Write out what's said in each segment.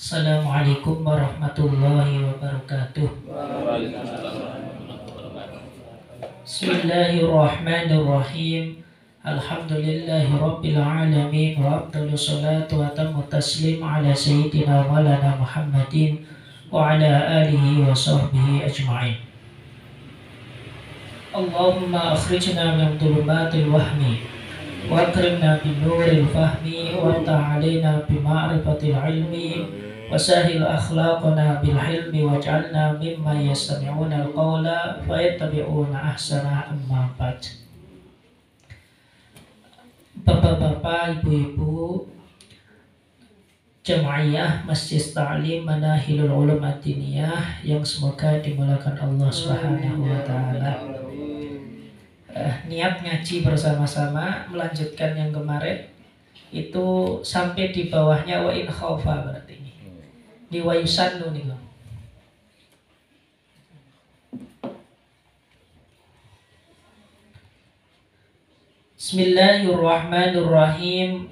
Assalamualaikum warahmatullahi wabarakatuh. Bismillahirrahmanirrahim. Alhamdulillahi rabbil alamin. Wa afdalu salatu wa tammu taslim ala sayyidina maulana Muhammadin wa ala alihi wa sahbihi ajma'in. Allahumma akhrijna min dhulumatil wahmi wa akrimna bin nuril fahmi wa ta'alina bi ma'rifatil ilmi wasahil akhlaqana bil hilmi waj'alna mimma yastami'una al-qawla fayattabi'una ahsana. Amma ba'd. Bapak-bapak, ibu-ibu, Jamaiyah Masjid Ta'lim Manahilul Ulum Ad-Diniyah yang semoga dimulakan Allah Subhanahu wa taala. Niat ngaji bersama-sama melanjutkan yang kemarin itu sampai di bawahnya wa in khaufa, berarti ini di wayusannu nih. Bismillahirrahmanirrahim.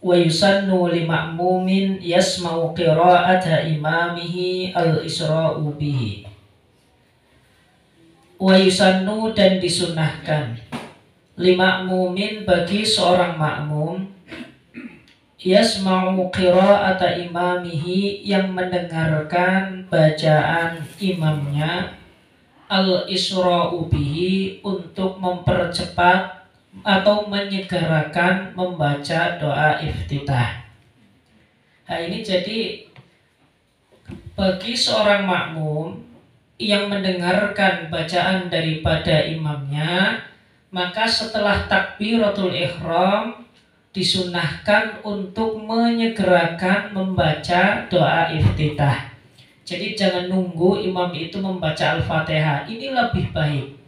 Wa yusannu li ma'mumin yasma'u qira'ata imamihi al-isra'u bihi. Wa yusannu, dan disunahkan, li ma'mumin, bagi seorang makmum, yasma'u qira'ata imamihi, yang mendengarkan bacaan imamnya, al-isra'u bihi, untuk mempercepat atau menyegerakan membaca doa iftitah. Nah, ini jadi bagi seorang makmum yang mendengarkan bacaan daripada imamnya, maka setelah takbiratul ihram disunahkan untuk menyegerakan membaca doa iftitah. Jadi jangan nunggu imam itu membaca Al-Fatihah, ini lebih baik.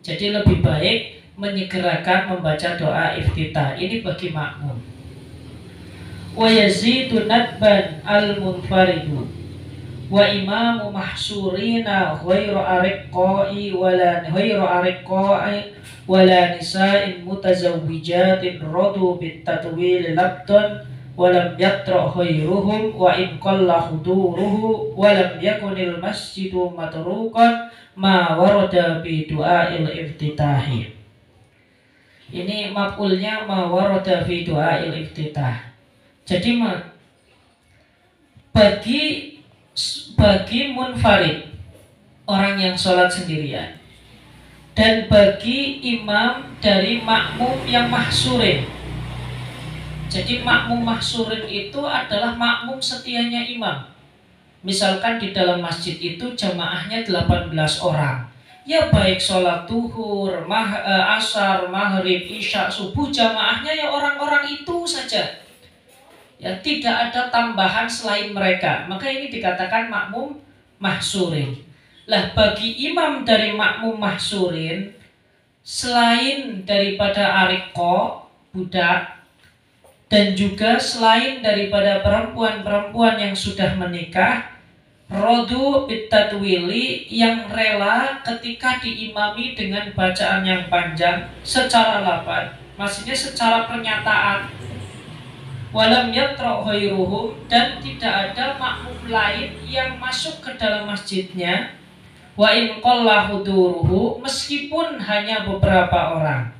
Jadi lebih baik menyegerakan membaca doa iftitah. Ini bagi makmum. Wa yazidu nadban al-munfaridu wa imamu mahsurina ghairu ariqqai wala nisa'in mutazawwijatin radu bitatwil labdan walam yaqra khairuhum wa in qalla huduruhu walam yakunil masjidu matrukan ma warada bi du'ail iftitahi. Ini maf'ulnya ma warada fi du'ail iftitah. Jadi bagi munfarid, orang yang sholat sendirian, dan bagi imam dari makmum yang mahsurin. Jadi makmum mahsurin itu adalah makmum setianya imam. Misalkan di dalam masjid itu jamaahnya 18 orang. Ya baik sholat duhur, asar, maghrib, isya, subuh, jamaahnya ya orang-orang itu saja. Ya tidak ada tambahan selain mereka. Maka ini dikatakan makmum mahsurin. Lah bagi imam dari makmum mahsurin, selain daripada ariqo, budak, dan juga selain daripada perempuan-perempuan yang sudah menikah, rodu bitatwili, yang rela ketika diimami dengan bacaan yang panjang secara lafaz, maksudnya secara pernyataan. Walam yaqra khairuhum, dan tidak ada makmum lain yang masuk ke dalam masjidnya, wa in qalla huduruhu, meskipun hanya beberapa orang.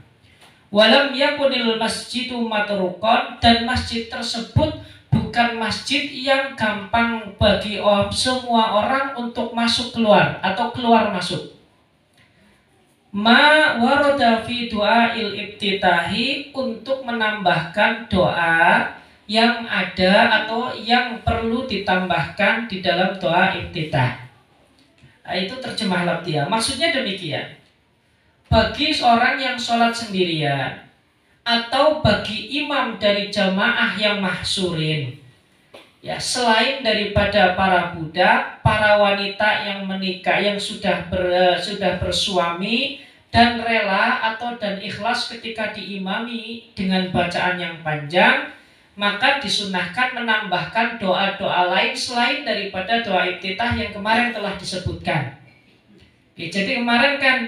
Walam yakunil masjidu matrukan, dan masjid tersebut bukan masjid yang gampang bagi semua orang untuk masuk keluar atau keluar masuk. Ma warada fi du'ail ibtitahi, untuk menambahkan doa yang ada atau yang perlu ditambahkan di dalam doa iftitah. Nah, itu terjemah lafziah. Maksudnya demikian. Bagi seorang yang sholat sendirian atau bagi imam dari jamaah yang mahsurin, ya selain daripada para budak, para wanita yang menikah, yang sudah bersuami dan rela atau dan ikhlas ketika diimami dengan bacaan yang panjang, maka disunahkan menambahkan doa-doa lain selain daripada doa iftitah yang kemarin telah disebutkan. Oke, jadi kemarin kan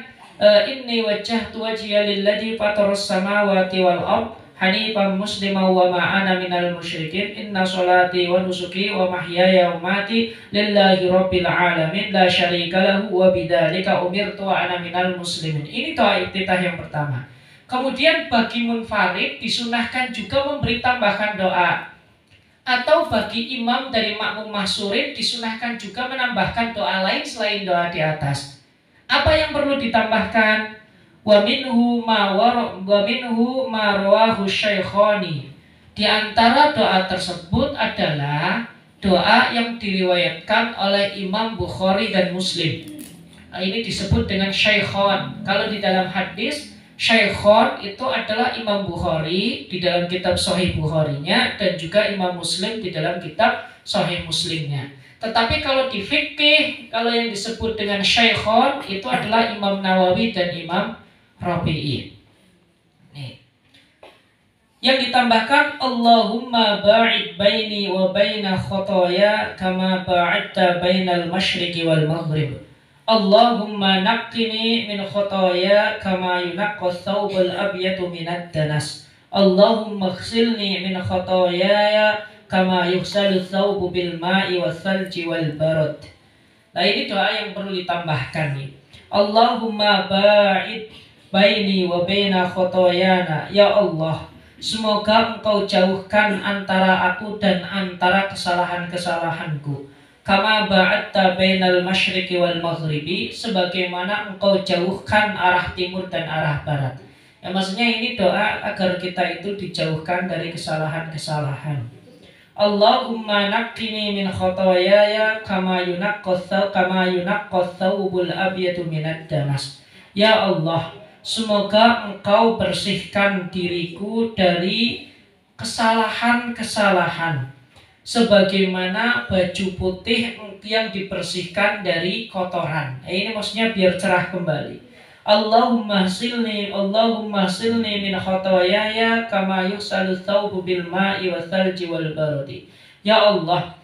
inni wajjahtu wajhiya lilladzi fataras samawati wal ardh hanifan musliman wa ma ana minal musyrikin inna sholati wa nusuki wa mahyaya wa mati lillahi rabbil alamin la syarika lahu wa bidzalika umirtu wa ana minal muslimin. Ini doa iftitah yang pertama. Kemudian bagi munfarid disunahkan juga memberi tambahan doa, atau bagi imam dari makmum mahsurin disunahkan juga menambahkan doa lain selain doa di atas. Apa yang perlu ditambahkan? Wa minhu ma rawahu syaikhani. Di antara doa tersebut adalah doa yang diriwayatkan oleh Imam Bukhari dan Muslim. Nah, ini disebut dengan syaikhon. Kalau di dalam hadis, syaikhon itu adalah Imam Bukhari di dalam kitab Sahih Bukharinya dan juga Imam Muslim di dalam kitab Sahih Muslimnya. Tetapi kalau di fikih, kalau yang disebut dengan syaikhon itu adalah Imam Nawawi dan Imam Rafi'i. Nih. Yang ditambahkan Allahumma ba'id baini wa baina khotoya kama ba'adta bainal masyriqi wal maghrib. Allahumma naqqini min khotoya kama yunaqqas thawbul abyadu minad danas. Allahumma ighsilni min khotoyaya kama yughsalu thawbu bil ma'i was salji wal barad. Nah, ini doa yang perlu ditambahkan nih. Allahumma ba'id baini wa baina khotoyana. Ya Allah, semoga Engkau jauhkan antara aku dan antara kesalahan-kesalahanku. Kama ba'adta bainal masyriqi wal maghribi, sebagaimana Engkau jauhkan arah timur dan arah barat. Ya, maksudnya ini doa agar kita itu dijauhkan dari kesalahan-kesalahan. Allahumma naqqini min khotoyaya kama yunaqqas thawbul abyadu minad danas. Ya Allah, semoga Engkau bersihkan diriku dari kesalahan-kesalahan sebagaimana baju putih yang dibersihkan dari kotoran. Ini maksudnya biar cerah kembali. Allahumma silni min khotoyaya kama yughsalu thawbu bil ma'i was salji wal bardi. Ya Allah,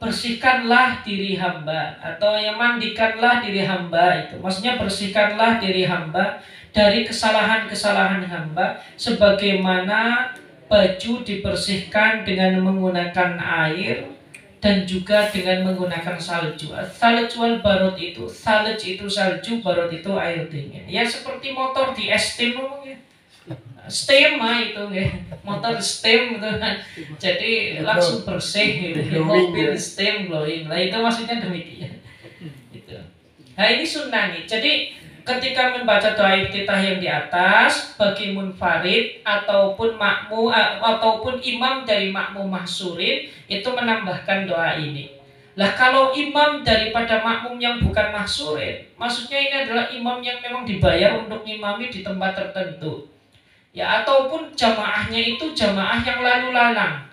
bersihkanlah diri hamba, atau yang mandikanlah diri hamba itu. Maksudnya bersihkanlah diri hamba dari kesalahan-kesalahan hamba sebagaimana baju dibersihkan dengan menggunakan air dan juga dengan menggunakan salju. Salj wal barod itu, salj itu salju, barod itu air dingin. Ya seperti motor di steam ngomongnya. Steam itu ya, motor steam gitu kan. Jadi langsung bersih gitu. Mobil steam glowing. Lah itu maksudnya demikian. Gitu. Nah, ini sunnah nih. Jadi ketika membaca doa iftitah yang di atas bagi munfarid ataupun makmum ataupun imam dari makmum mahsurin itu menambahkan doa ini. Lah kalau imam daripada makmum yang bukan mahsurin, maksudnya ini adalah imam yang memang dibayar untuk imami di tempat tertentu. Ya, ataupun jamaahnya itu jamaah yang lalu lalang.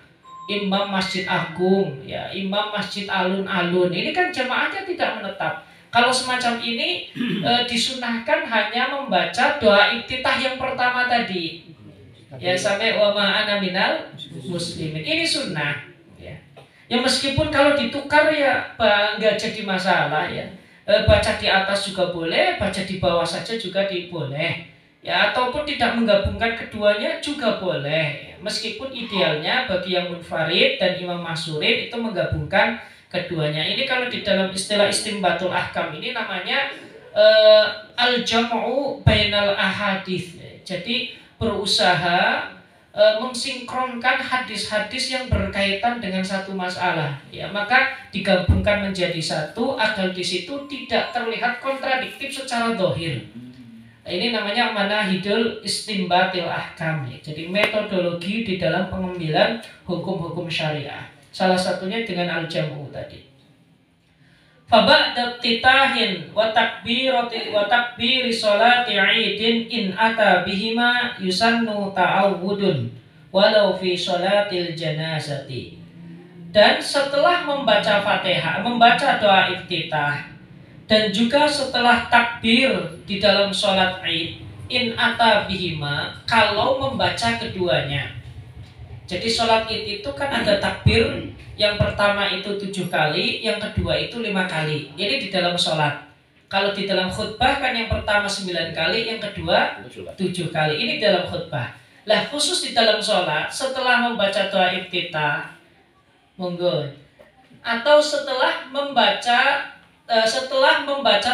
Imam Masjid Agung, ya, imam Masjid Alun-alun. Ini kan jamaahnya tidak menetap. Kalau semacam ini disunahkan hanya membaca doa iftitah yang pertama tadi. Ya, sampai wa ma ana minal muslimin. Ini sunnah, ya. Ya meskipun kalau ditukar ya nggak jadi masalah ya. Baca di atas juga boleh, baca di bawah saja juga boleh. Ya, ataupun tidak menggabungkan keduanya juga boleh. Meskipun idealnya bagi yang munfarid dan imam mahsurin itu menggabungkan keduanya. Ini kalau di dalam istilah istimbatul ahkam ini namanya al-jam'u bainal ahadits. Jadi berusaha mensinkronkan hadis-hadis yang berkaitan dengan satu masalah. Ya, maka digabungkan menjadi satu agar di situ tidak terlihat kontradiktif secara zahir. Nah, ini namanya manahidul istimbatil ahkam. Ya. Jadi metodologi di dalam pengambilan hukum-hukum syariah. Salah satunya dengan al-jam'u tadi. Fa ba'da titahin wa takbiri sholati 'idin in ata bihima yusannu ta'awudun walau fi sholatil janazati. Dan setelah membaca Fatihah, membaca doa iftitah dan juga setelah takbir di dalam sholat Id, in ata bihima, kalau membaca keduanya. Jadi sholat Id itu kan ada takbir, yang pertama itu 7 kali, yang kedua itu 5 kali. Jadi di dalam sholat. Kalau di dalam khutbah kan yang pertama 9 kali, yang kedua 7 kali. Ini dalam khutbah. Lah khusus di dalam sholat setelah membaca doa iftitah, monggo, atau setelah membaca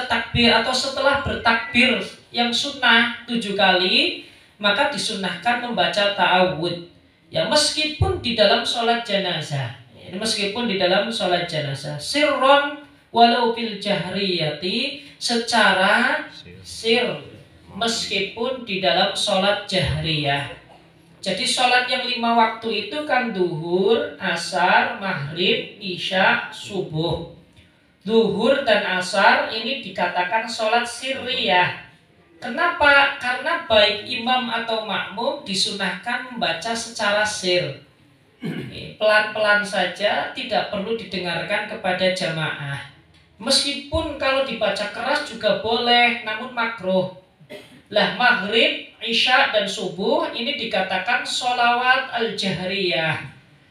takbir atau setelah bertakbir yang sunnah 7 kali, maka disunahkan membaca ta'awud. Ya meskipun di dalam sholat jenazah, sirron walau fil jahriyati, secara sir, meskipun di dalam sholat jahriyah. Jadi sholat yang 5 waktu itu kan duhur, asar, maghrib, isya, subuh. Duhur dan asar ini dikatakan sholat sirriyah. Kenapa? Karena baik imam atau makmum disunahkan membaca secara sir. Pelan-pelan saja, tidak perlu didengarkan kepada jamaah. Meskipun kalau dibaca keras juga boleh, namun makruh. Lah maghrib, isya dan subuh ini dikatakan sholawat al-jahriyah.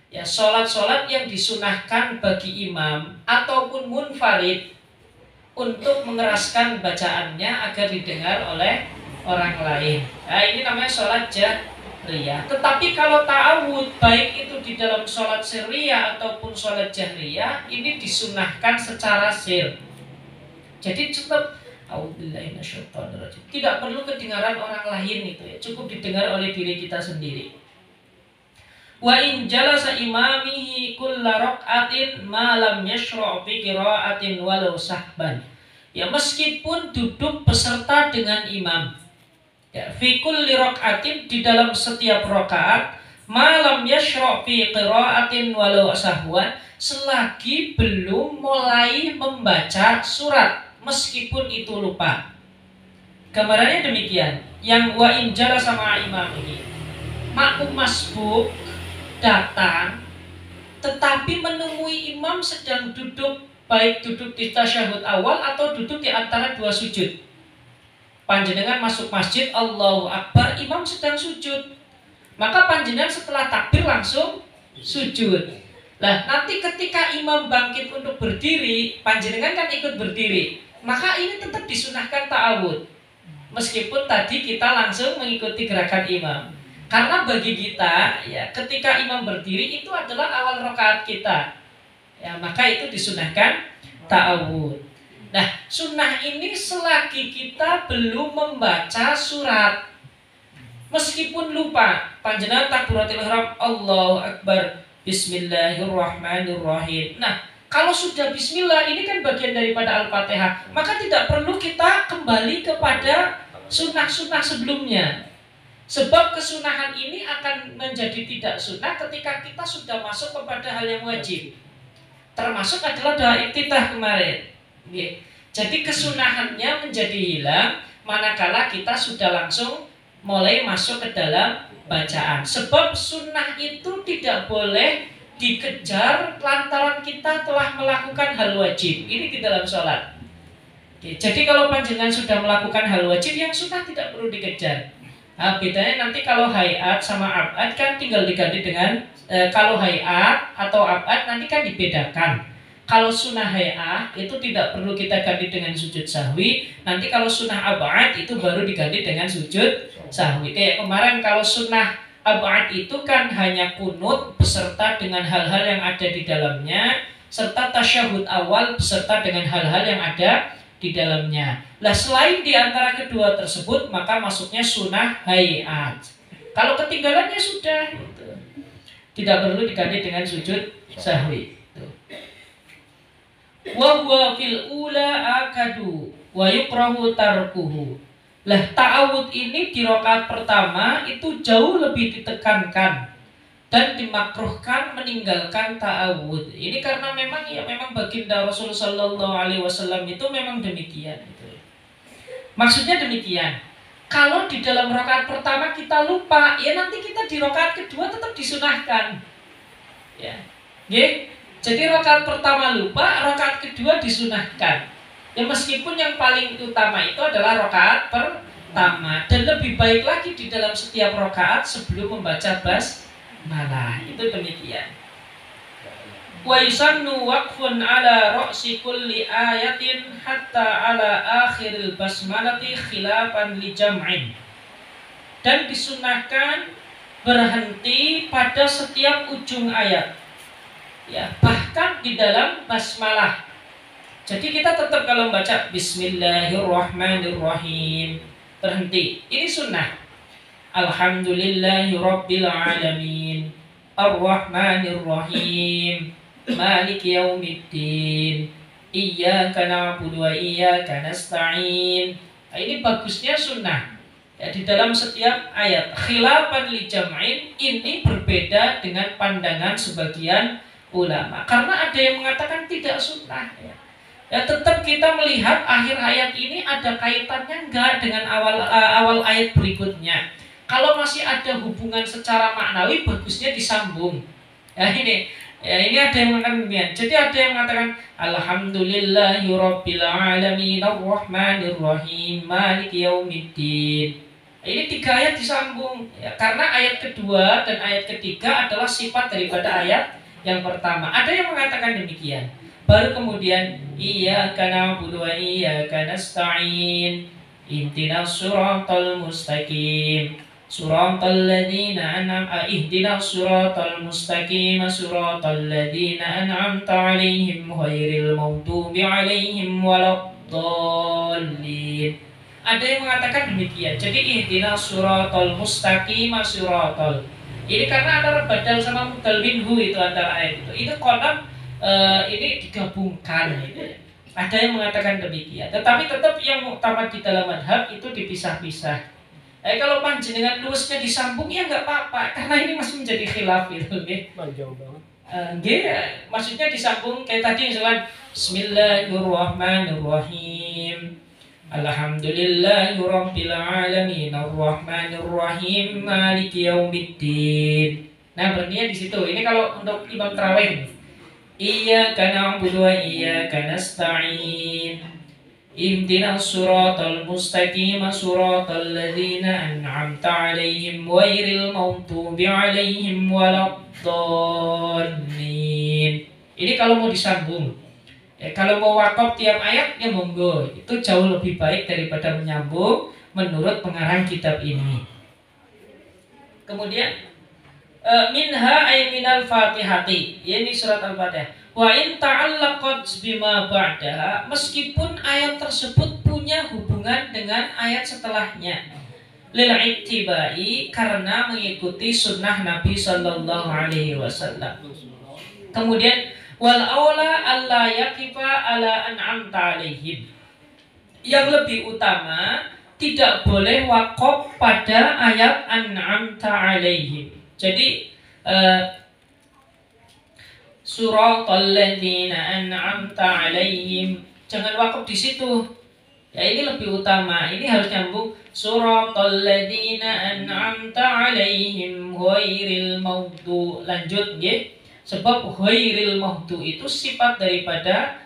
Ya, sholat-sholat yang disunahkan bagi imam ataupun munfarid untuk mengeraskan bacaannya agar didengar oleh orang lain. Nah, ini namanya sholat jahriyah. Tetapi kalau ta'awud, baik itu di dalam sholat sirriyah ataupun sholat jahriyah, ini disunahkan secara sir. Jadi tetap tidak perlu kedengaran orang lain itu ya, cukup didengar oleh diri kita sendiri. Wa in jalasa imamihi kulla raq'atin ma lam yashra' fi qira'atin walau sahban. Ya meskipun duduk beserta dengan imam. Ya fi kulli raq'atin, di dalam setiap rakaat, ma lam yashra' fi qira'atin walau sahwan, selagi belum mulai membaca surat, meskipun itu lupa. Gambarannya demikian. Yang wa in jalasa sama imam ini, makmum masbuk datang tetapi menemui imam sedang duduk, baik duduk di tasyahud awal atau duduk di antara 2 sujud. Panjenengan masuk masjid, Allahu Akbar, imam sedang sujud, maka panjenengan setelah takbir langsung sujud. Nah nanti ketika imam bangkit untuk berdiri, panjenengan kan ikut berdiri, maka ini tetap disunahkan ta'awud, meskipun tadi kita langsung mengikuti gerakan imam. Karena bagi kita, ya, ketika imam berdiri itu adalah awal rakaat kita, ya, maka itu disunahkan ta'awud. Nah, sunnah ini selagi kita belum membaca surat, meskipun lupa, panjenengan takbiratul ihram, Allahu Akbar, Bismillahirrahmanirrahim. Nah, kalau sudah Bismillah, ini kan bagian daripada Al-Fatihah, maka tidak perlu kita kembali kepada sunnah-sunnah sebelumnya. Sebab kesunahan ini akan menjadi tidak sunnah ketika kita sudah masuk kepada hal yang wajib. Termasuk adalah doa iftitah kemarin. Jadi kesunahannya menjadi hilang manakala kita sudah langsung mulai masuk ke dalam bacaan. Sebab sunnah itu tidak boleh dikejar lantaran kita telah melakukan hal wajib. Ini di dalam sholat. Jadi kalau panjenengan sudah melakukan hal wajib, yang sunnah tidak perlu dikejar. Nah, bedanya nanti kalau hayat sama abad kan tinggal diganti dengan kalau hayat atau abad nanti kan dibedakan. Kalau sunnah hayat itu tidak perlu kita ganti dengan sujud sahwi. Nanti kalau sunnah abad itu baru diganti dengan sujud sahwi. Kayak kemarin kalau sunnah abad itu kan hanya kunut beserta dengan hal-hal yang ada di dalamnya, serta tasyahud awal beserta dengan hal-hal yang ada di dalamnya. Nah selain di antara kedua tersebut, maka masuknya sunnah hayat. Kalau ketinggalannya sudah gitu, tidak perlu diganti dengan sujud sahwi. Wa huwa fil ula akadu wa yukrahu tarkuhu. Lah ta'awud ini di rakaat pertama itu jauh lebih ditekankan dan dimakruhkan meninggalkan ta'awud. Ini karena memang baginda Rasul sallallahu alaihi wasallam itu memang demikian gitu. Maksudnya demikian. Kalau di dalam rakaat pertama kita lupa, ya nanti kita di rakaat kedua tetap disunahkan. Ya. Nggih. Jadi rakaat pertama lupa, rakaat kedua disunahkan. Ya meskipun yang paling utama itu adalah rakaat pertama, dan lebih baik lagi di dalam setiap rakaat sebelum membaca basmalah. Itu demikian. Wa yusannu waqfun ala ra'si kulli ayatin hatta ala akhiril basmalati khilafan li jam'in. Dan disunahkan berhenti pada setiap ujung ayat. Ya, bahkan di dalam basmalah. Jadi kita tetap kalau membaca Bismillahirrahmanirrahim berhenti. Ini sunnah. Alhamdulillahirabbil alamin. Ar-Rahmanir-Rahim. Maliki yaumiddin. Iyyaka na'budu wa iyyaka nasta'in. Nah, ini bagusnya sunnah. Ya, di dalam setiap ayat. Khilafan li jam'in, ini berbeda dengan pandangan sebagian ulama. Karena ada yang mengatakan tidak sunnah. Ya, tetap kita melihat akhir ayat ini ada kaitannya enggak dengan awal ayat berikutnya. Kalau masih ada hubungan secara maknawi, bagusnya disambung. Ya ini ada yang mengatakan demikian. Jadi ada yang mengatakan Alhamdulillahirabbil alamin arrahmanirrahim maliki yaumiddin. Ini 3 ayat disambung ya, karena ayat kedua dan ayat ketiga adalah sifat daripada ayat yang pertama. Ada yang mengatakan demikian. Baru kemudian iyyaka na'budu wa iyyaka nasta'in ihdinas siratal mustaqim siratal ladzina an'amta ihdinas siratal mustaqim siratal ladzina an'amta 'alaihim ghairil maghdubi 'alaihim waladdallin. Ada yang mengatakan demikian. Jadi ihdinas siratal mustaqim siratal. Ini karena antara badal sama mudal minhu itu antara ayat itu. Itu konon ini digabungkan gitu. Ada yang mengatakan demikian. Tetapi tetap yang muktamad di dalam madhab itu dipisah-pisah. Kalau panjenengan luwesnya disambung ya nggak apa-apa, karena ini masih menjadi khilaf gitu. Jauh banget. Maksudnya disambung kayak tadi misalkan Bismillahirrahmanirrahim. Alhamdulillahirabbil alamin arrahmanirrahim maliki yaumiddin. Nah, berniat di situ. Ini kalau untuk imam tarawih. Iyyaka na'budu wa iyyaka nasta'in. Ihdinas siratal mustaqim siratal ladzina an'amta 'alaihim ghairil maghdubi 'alaihim waladdallin. Ini kalau mau disambung. Kalau mau wakaf tiap ayat ya monggo, itu jauh lebih baik daripada menyambung menurut pengarang kitab ini. Kemudian minha ay minal fatihati, ini surat al-fatihah. Wa in ta'allaqat bima ba'daha, meskipun ayat tersebut punya hubungan dengan ayat setelahnya. Lil ittibai, karena mengikuti sunnah Nabi sallallahu alaihi wasallam. Kemudian wal aula alla yaqifa ala an'amta alaihim. Yang lebih utama tidak boleh wakaf pada ayat an'amta alaihim. Jadi suratal ladzina an'amta alaihim, jangan wakaf di situ. Ya, ini lebih utama. Ini harus nyambung suratal ladzina an'amta alaihim ghairil maghdubi. Lanjut nggih. Sebab ghairil maghdubi itu sifat daripada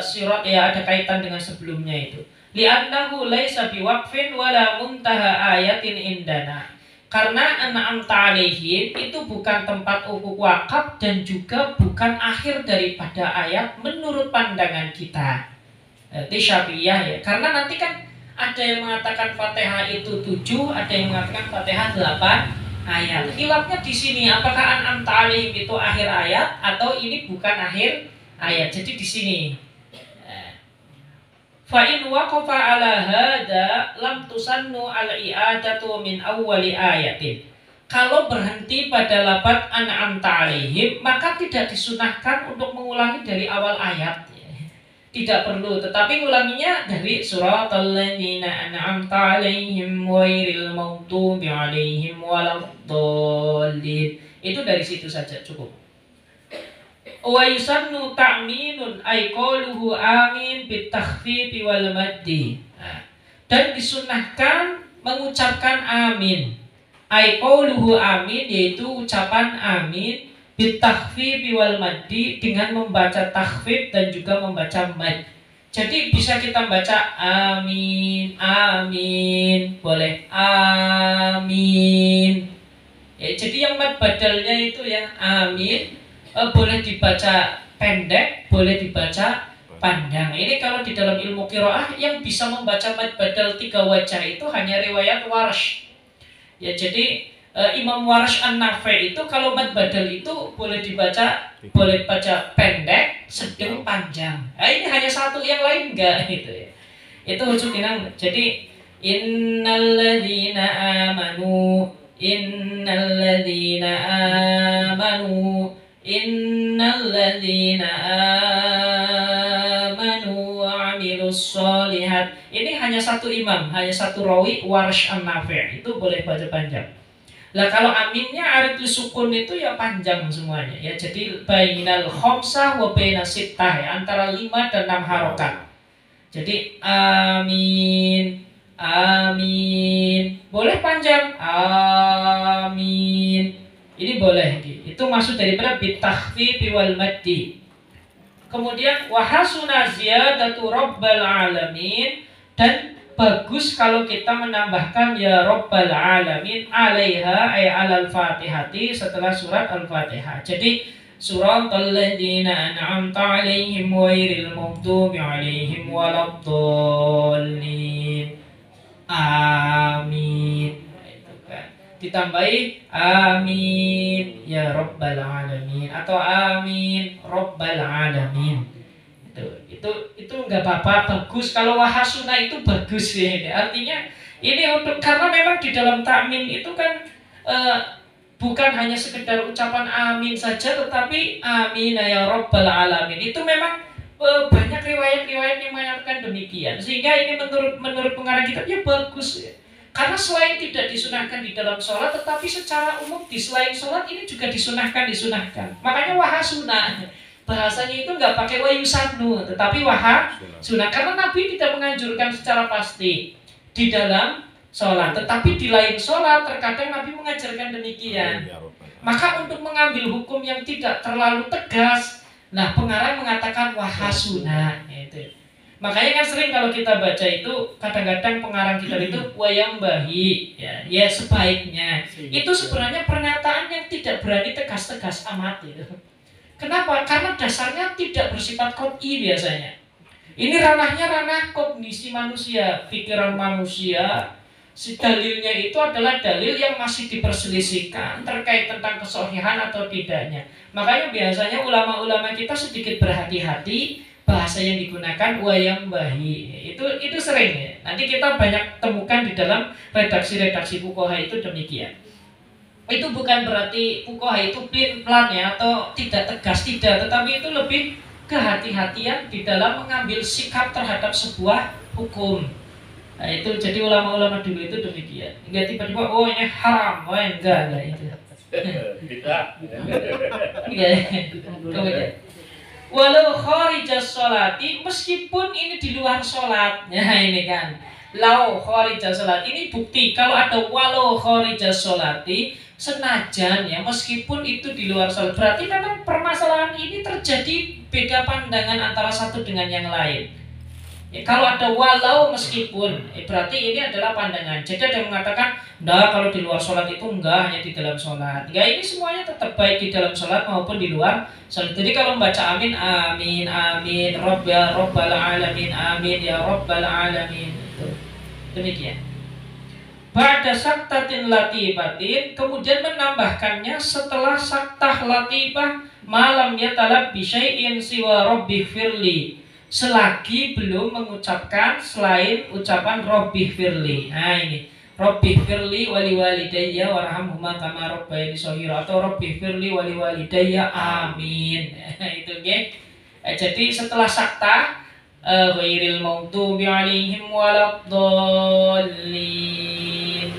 surat, ya ada kaitan dengan sebelumnya itu. Li'annahu laisa biwaqfin wala muntaha ayatin indana. Karena an'amta alaihim itu bukan tempat wakaf dan juga bukan akhir daripada ayat menurut pandangan kita. Itu Syafi'iyah ya. Karena nanti kan ada yang mengatakan Fatihah itu 7, ada yang mengatakan Fatihah 8 ayat. Khilafnya di sini, apakah an'amta alaihim itu akhir ayat atau ini bukan akhir ayat. Jadi di sini. Fa in waqafa ala hada lam tusannu al-i'adatu min awwali ayatin. Kalau berhenti pada lafaz an'amta alaihim, maka tidak disunahkan untuk mengulangi dari awal ayat. Tidak perlu, tetapi ulanginya dari suratal ladzina an'amta alaihim ghairil maghdubi alaihim waladdallin. Itu dari situ saja cukup. Wa yusannu ta'minun ay qauluhu amin bitakhfifi wal maddi. Dan disunahkan mengucapkan amin. Ay qauluhu amin, yaitu ucapan amin bitakhfifi wal maddi, dengan membaca takhfif dan juga membaca mad. Jadi bisa kita baca amin, amin, boleh amin. Ya, jadi yang mad badalnya itu ya amin, boleh dibaca pendek, boleh dibaca panjang. Ini kalau di dalam ilmu qiraah yang bisa membaca mad badal 3 wajah itu hanya riwayat Warsh. Ya, jadi Imam Warsh An-Nafi itu kalau mad badal itu boleh baca pendek, sedang, panjang. Nah, ini hanya satu, yang lain enggak gitu ya. Itu hukumnya. Jadi innalladzina amanu innalladzina amanu innalladzina amanu wa amilus sholihat. Ini hanya satu imam, hanya satu rawi, Warsh An-Nafi, itu boleh baca panjang. Lah kalau aminnya arid sukun itu ya panjang semuanya ya. Jadi bainal khamsah wa baina sittah ya, antara 5 dan 6 harokat. Jadi amin, amin, boleh panjang, amin, ini boleh. Itu maksud daripada bitakhfifi wal maddi. Kemudian wahasuna ziyadatu rabbal alamin, dan bagus kalau kita menambahkan ya rabbal alamin alaiha ay alal fatihati setelah surat al-fatihah. Jadi suratal ladzina an'amta 'alaihim ghairil maghdubi 'alaihim waladdallin. Amin. Itu kan. Ditambahi amin ya rabbal alamin atau amin rabbal alamin. Itu nggak apa-apa, bagus. Kalau wahasuna itu bagus ya. Artinya ini untuk, karena memang di dalam takmin itu kan bukan hanya sekedar ucapan amin saja, tetapi amin ya rabbal alamin itu memang banyak riwayat-riwayat yang menyatakan demikian, sehingga ini menurut pengarang kitab ya bagus ya. Karena selain tidak disunahkan di dalam sholat, tetapi secara umum di selain sholat ini juga disunahkan. Makanya wahasuna bahasanya itu nggak pakai wayusannu, tetapi wahasuna, karena Nabi tidak menganjurkan secara pasti di dalam sholat, tetapi di lain sholat terkadang Nabi mengajarkan demikian. Maka untuk mengambil hukum yang tidak terlalu tegas, nah pengarang mengatakan wahasuna itu. Makanya kan sering kalau kita baca itu, kadang-kadang pengarang kitab itu wayang bahi ya sebaiknya. Itu sebenarnya pernyataan yang tidak berani tegas-tegas amat gitu. Kenapa? Karena dasarnya tidak bersifat qot'i biasanya. Ini ranahnya ranah kognisi manusia, pikiran manusia. Si dalilnya itu adalah dalil yang masih diperselisihkan terkait tentang kesohihan atau tidaknya. Makanya biasanya ulama-ulama kita sedikit berhati-hati bahasa yang digunakan wayang bahi. Itu sering ya. Nanti kita banyak temukan di dalam redaksi-redaksi fuqaha itu demikian. Itu bukan berarti fuqaha itu plan ya atau tidak tegas, tidak, tetapi itu lebih kehati-hatian di dalam mengambil sikap terhadap sebuah hukum. Nah, itu jadi ulama-ulama dulu itu demikian. Enggak tiba-tiba oh ini haram, oh enggak itu. Kemudian walau kharijas sholati, meskipun ini di luar sholat. Nah ini kan lau kharijas sholat, ini bukti kalau ada walau kharijas sholati, senajan ya meskipun itu di luar sholat, berarti memang permasalahan ini terjadi beda pandangan antara satu dengan yang lain ya. Kalau ada walau meskipun berarti ini adalah pandangan. Jadi ada yang mengatakan nah kalau di luar sholat itu enggak, hanya di dalam sholat. Ya ini semuanya tetap baik di dalam sholat maupun di luar sholat. Jadi kalau membaca amin, amin, amin, rabbal alamin, amin ya rabbal alamin, itu demikian. Ba'da saktatin latifatin, kemudian menambahkannya setelah saktah latifah, malam yatalab bisyai'in siwa rabbi firli, selagi belum mengucapkan selain ucapan rabbi firli. Nah ini rabbi firli wali walidayya warhamhuma kama rabbayani shaghira, atau rabbi firli wali walidayya amin. Itu nggih. Jadi setelah saktah ghairil maghdubi 'alaihim waladdallin,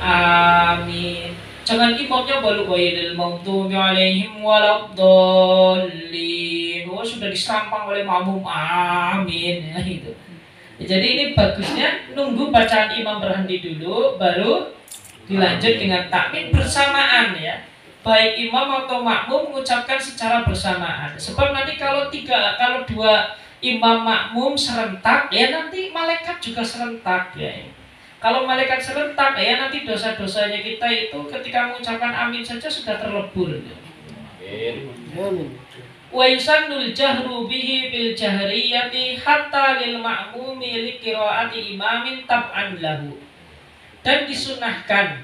amin. Jangan imamnya baru ghairil maghdubi 'alaihim waladdallin, oh sudah diserampang oleh makmum amin ya, itu. Jadi ini bagusnya nunggu bacaan imam berhenti dulu baru dilanjut dengan takmin bersamaan ya. Baik imam atau makmum mengucapkan secara bersamaan. Sebab nanti kalau dua imam makmum serentak ya nanti malaikat juga serentak ya. Kalau malaikat serentak ya nanti dosa-dosanya kita itu ketika mengucapkan amin saja sudah terlebur. Amin. Wa yusannul jahru bihi bil jahriyati hatta lil ma'mumi li qiraati imamin tab'an lahu. Dan disunahkan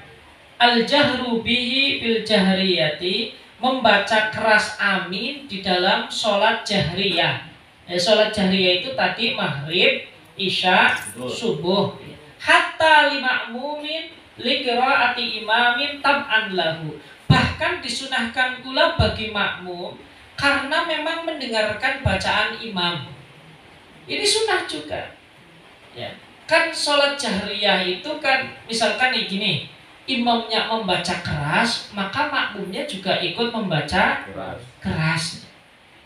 Al-jahru bihi bil jahriyati, membaca keras amin di dalam sholat jahriyah. Sholat jahriyah itu tadi maghrib, isya, subuh. Hatta lima'mumin liqiraati imamin tab'an lahu. Bahkan disunahkan pula bagi makmum karena memang mendengarkan bacaan imam. Ini sunnah juga. Ya. Kan sholat jahriyah itu kan misalkan gini, imamnya membaca keras, maka makmumnya juga ikut membaca keras.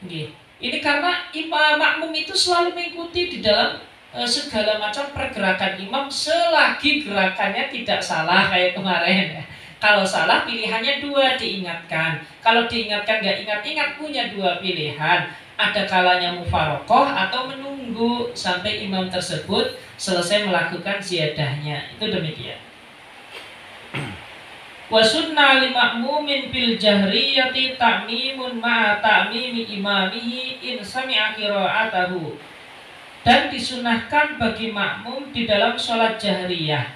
Ini karena makmum itu selalu mengikuti di dalam segala macam pergerakan imam selagi gerakannya tidak salah kayak kemarin. Kalau salah pilihannya dua, diingatkan. Kalau diingatkan nggak ingat-ingat, punya dua pilihan. Ada kalanya mufarokoh atau menunggu sampai imam tersebut selesai melakukan ziyadahnya. Itu demikian. Wa sunna li ma'mumin bil jahriyati ta'mimun ma'a ta'mimi imamihi in sami'a qira'atahu. Dan disunahkan bagi makmum di dalam sholat jahriyah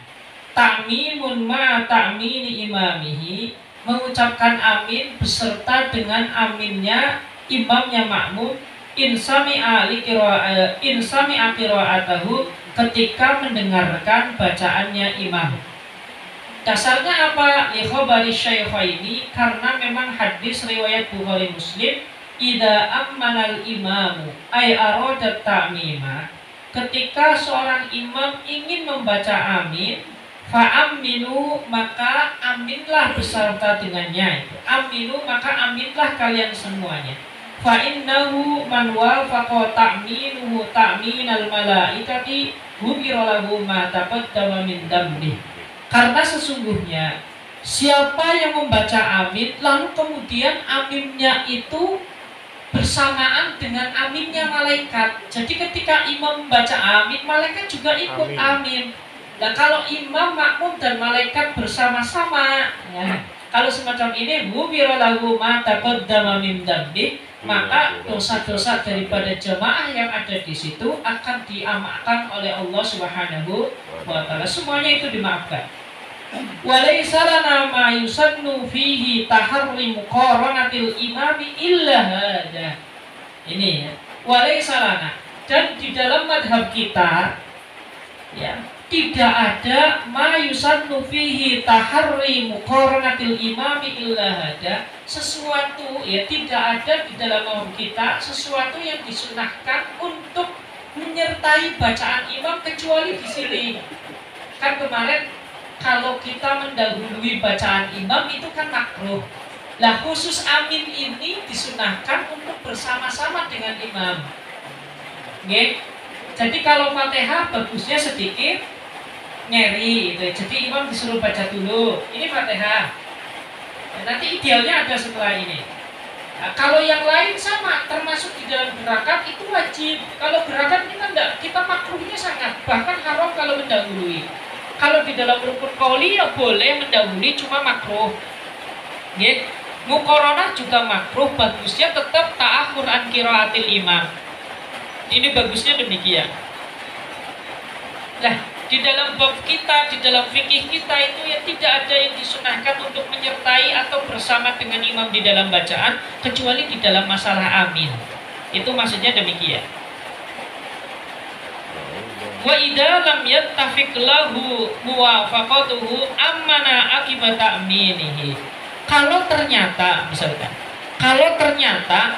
ta'mimun ma'a ta'mini imamihi, mengucapkan amin beserta dengan aminnya imamnya makmum in sami'a qira'atahu, ketika mendengarkan bacaannya imam. Dasarnya apa? Li khabari syaikhaini, karena memang hadis riwayat Bukhari Muslim, idza ammanal imamu ay arada ta'mima, ketika seorang imam ingin membaca amin, fa'aminu, maka aminlah beserta dengannya. Aminu, maka aminlah kalian semuanya. Fa'innahu man wafaqa ta'minuhu ta'minal malaikati ghufira lahu ma taqaddama min dhanbihi. Karena sesungguhnya siapa yang membaca amin lalu kemudian aminnya itu bersamaan dengan aminnya malaikat. Jadi ketika imam membaca amin, malaikat juga ikut amin. Nah kalau imam, makmum dan malaikat bersama-sama, ya, kalau semacam ini, ghufira lahu ma taqaddama min dhanbihi, maka dosa-dosa daripada jemaah yang ada di situ akan dimaafkan oleh Allah Subhanahu wa ta'ala. Semuanya itu dimaafkan. Walaysa lana ma yusannu fihi taharri muqaranatil imami illa hada. Ini ya. Walaysa lana, dan di dalam madhab kita ya, tidak ada ma yusannu fihi taharri muqaranatil imami illa hada, sesuatu ya, tidak ada di dalam madhab kita sesuatu yang disunahkan untuk menyertai bacaan imam kecuali di sini. Kan kemarin kalau kita mendahului bacaan imam itu kan makruh. Lah khusus amin ini disunahkan untuk bersama-sama dengan imam. Oke? Jadi kalau Fatihah bagusnya sedikit nyeri itu. Jadi imam disuruh baca dulu. Ini Fatihah. Nanti idealnya ada setelah ini. Nah, kalau yang lain sama, termasuk di dalam gerakan itu wajib. Kalau gerakan kita makruhnya sangat, bahkan haram kalau mendahului. Kalau di dalam rukun qauli ya boleh mendahului, cuma makruh. Nggih. Muqaranah juga makruh, bagusnya tetap ta'akhur an qiraatil imam. Ini bagusnya demikian. Nah, di dalam bab kita, di dalam fikih kita itu ya tidak ada yang disunahkan untuk menyertai atau bersama dengan imam di dalam bacaan kecuali di dalam masalah amin. Itu maksudnya demikian. Wa idza lam yattafiq lahu muwafaqatuhu ammana akibat ta'minihi. Kalau ternyata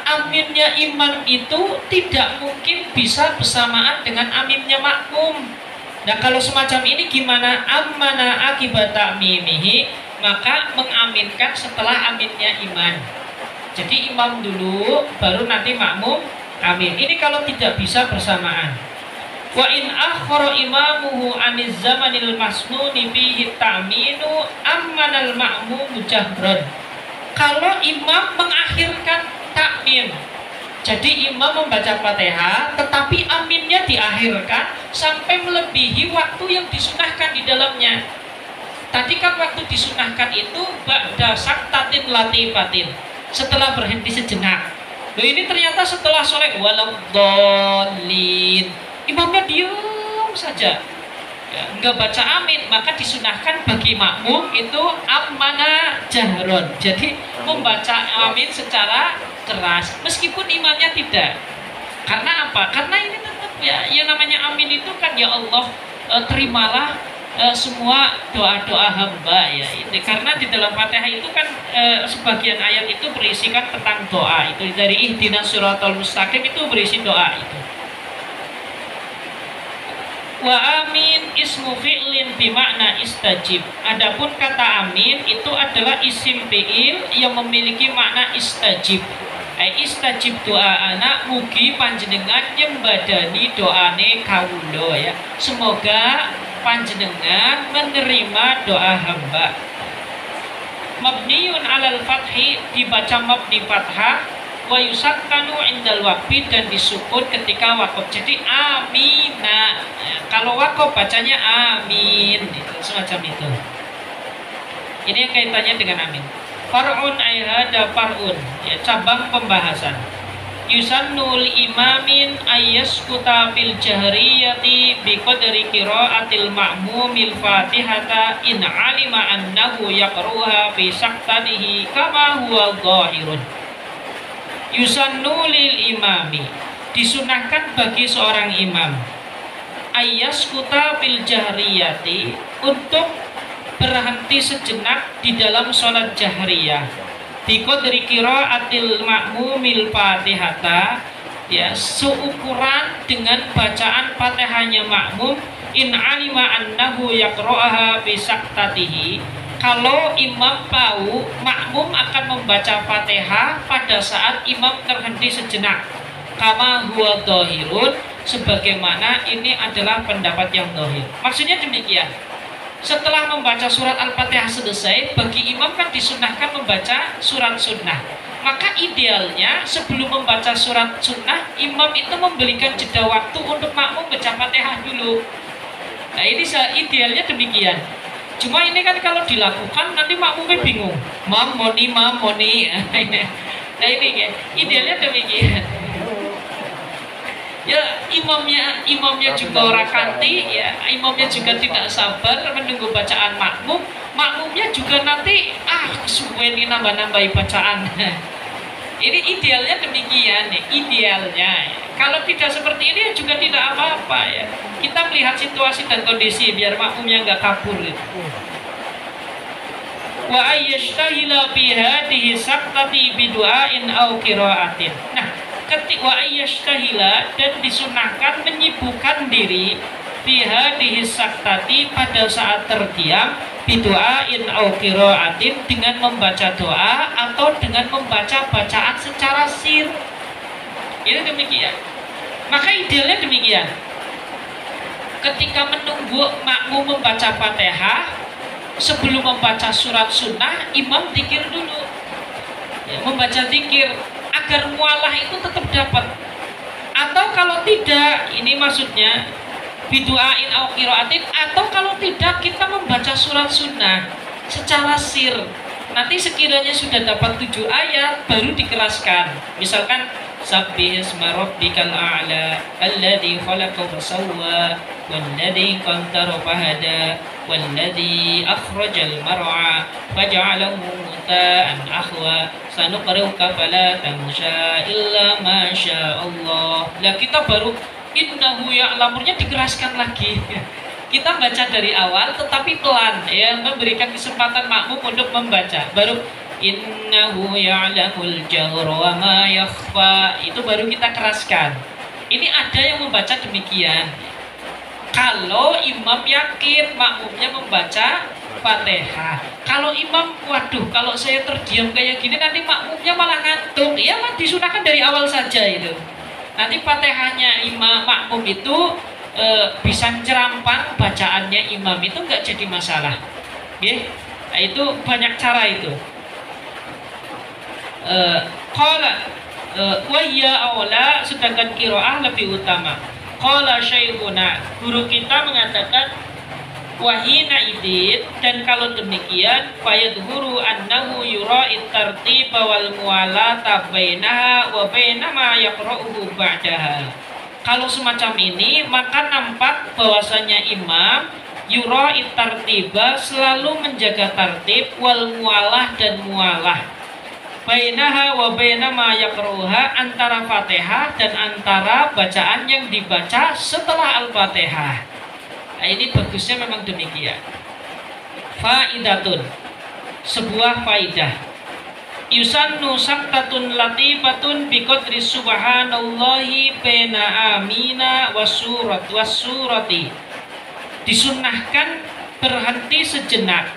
aminnya imam itu tidak mungkin bisa bersamaan dengan aminnya makmum. Nah, kalau semacam ini gimana? Ammana akibat ta'minihi, maka mengaminkan setelah aminnya imam. Jadi imam dulu baru nanti makmum amin. Ini kalau tidak bisa bersamaan. Wa in akhara imamuhu aniz zamanil masnuni fihi ta'minu ammanal ma'mum jahran. Kalau imam mengakhirkan takmim, jadi imam membaca Fatihah tetapi aminnya diakhirkan sampai melebihi waktu yang disunahkan di dalamnya. Tadi kan waktu disunahkan itu ba'da saktatin latifatin, setelah berhenti sejenak. Loh, ini ternyata setelah sholat waladhdallin, imamnya diam saja. ya, nggak baca amin, maka disunahkan bagi makmum itu amana jahron, jadi membaca amin secara keras meskipun imamnya tidak. Karena apa? Karena ini tetap ya, yang namanya amin itu kan ya Allah, terimalah semua doa-doa hamba ya. Ini karena di dalam Fatihah itu kan sebagian ayat itu berisikan tentang doa. Itu dari ihdinas siratal mustaqim itu berisi doa itu. Wa amin ismu fi'lin bimakna istajib. Adapun kata amin itu adalah isim fi'il yang memiliki makna istajib. Istajib doa anak mugi panjenengan nyembadani doane kawula ya. Semoga panjenengan menerima doa hamba. Mabniun alal fathi dibaca mabni fathah, wa yusakkanu indal waqfi dan disukun ketika wakaf. Jadi amina. Kalau wakaf bacanya amin. Itu semacam itu. Ini yang kaitannya dengan amin. Far'un ayhada far'un ya, cabang pembahasan. Yusannul imamin ayyaskuta fil jahriyati biqadri qiraatil ma'mumil fatihata in alima annahu yaqruha fi saktatihi kama huwa dhahirun. Yusannu lil imami, disunahkan bagi seorang imam, ayyaskuta fil jahriyati, untuk berhenti sejenak di dalam sholat jahriyah. Biqadri qiraatil ma'mumil fatihata ya, seukuran dengan bacaan Fatihahnya makmum. In alima annahu yaqra'aha bi saktatihi, kalau imam tahu makmum akan membaca Fatihah pada saat imam terhenti sejenak. Kama huwa dhahirun, sebagaimana ini adalah pendapat yang dhahir. Maksudnya demikian. Setelah membaca surat Al-Fatihah selesai, bagi imam kan disunahkan membaca surat sunnah. Maka idealnya sebelum membaca surat sunnah, imam itu memberikan jeda waktu untuk makmum baca Fatihah dulu. Nah ini idealnya demikian. Cuma ini kan kalau dilakukan nanti makmumnya bingung. Mam moni. Nah ini ya, idealnya demikian. Ya imamnya juga orang kanti ya, imamnya juga tidak sabar menunggu bacaan makmum, makmumnya juga nanti kesuwen ini nambah-nambahi bacaan. Ini idealnya demikian nih, idealnya. Kalau tidak seperti ini juga tidak apa-apa ya. Kita melihat situasi dan kondisi biar makmumnya nggak kabur. Wa ayyashtahila fi hadhihi saktati bidu'ain aw qira'atin. Nah, ketika ayyashtahila dan disunahkan menyibukkan diri fi hadhihi saktati pada saat terdiam bidu'ain aw qira'atin, dengan membaca doa atau dengan membaca bacaan secara sir. Itu demikian. Maka idealnya demikian. Ketika menunggu makmum membaca Fatihah, sebelum membaca surat sunnah, imam zikir dulu ya, membaca zikir agar mualah itu tetap dapat. Atau kalau tidak, ini maksudnya bidu'ain au qiraatin, atau kalau tidak kita membaca surat sunnah secara sir. Nanti sekiranya sudah dapat 7 ayat baru dikeraskan. Misalkan sabbih isma rabbikal a'la alladzi khalaqa fasawwa walladzi qaddara fahada walladzi akhrajal mar'a faj'alahu muta'an akhwa sanuqri'uka fala tansha illa ma syaa Allah. Lah kita baru innahu ya'lamurnya dikeraskan lagi. Kita baca dari awal tetapi pelan ya, memberikan kesempatan makmum untuk membaca. Baru innahu ya'lamul jahra wa ma yakhfa, itu baru kita keraskan. Ini ada yang membaca demikian. Kalau imam yakin makmumnya membaca Fatihah. Kalau imam, waduh, kalau saya terdiam kayak gini nanti makmumnya malah ngantuk. Ya lah, disunahkan dari awal saja itu. Nanti Fatihahnya imam makmum itu bisa cerampang bacaannya imam, itu nggak jadi masalah. Nah, itu banyak cara itu. Qala wa ya awla, sedangkan qiraah lebih utama. Qala syekhuna, guru kita mengatakan wahina idin, dan kalau demikian fayadhuru annahu yura'it tartib wal muwalata bainaha wa baina ma yaqra'uhu ba'daha. Kalau semacam ini maka nampak bahwasanya imam Yura'it tartiba, selalu menjaga tertib, wal mualah dan mualah. Bainaha wa baina ma yaqra'uha, antara Fatihah dan antara bacaan yang dibaca setelah Al-Fatihah. Nah, ini bagusnya memang demikian. Faidatun, sebuah faidah. Yusannu saktatun latifatun biqadri subhanallahi baina amina wasurati. Disunnahkan berhenti sejenak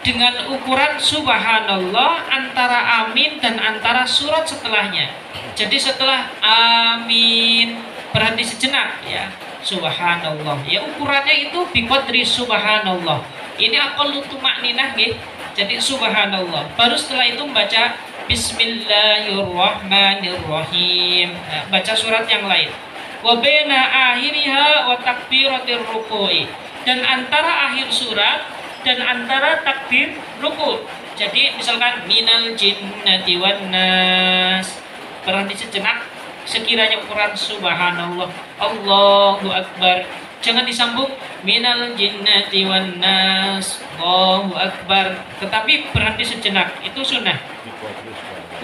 dengan ukuran subhanallah antara amin dan antara surat setelahnya. Jadi setelah amin berhenti sejenak ya, subhanallah. Ya ukurannya itu biqadri subhanallah. Ini aqallu tumakninah nggih. Jadi subhanallah. Baru setelah itu membaca bismillahirrahmanirrahim. Nah, baca surat yang lain. Wa baina akhiriha wa takbiratir ruku'i. Dan antara akhir surat dan antara takbir ruku. Jadi misalkan minal jinnati wan nas, berhenti sejenak sekiranya ukuran subhanallah, Allahu akbar. Jangan disambung minal jinnati wan nas, Allahu akbar, tetapi berhenti sejenak, itu sunnah.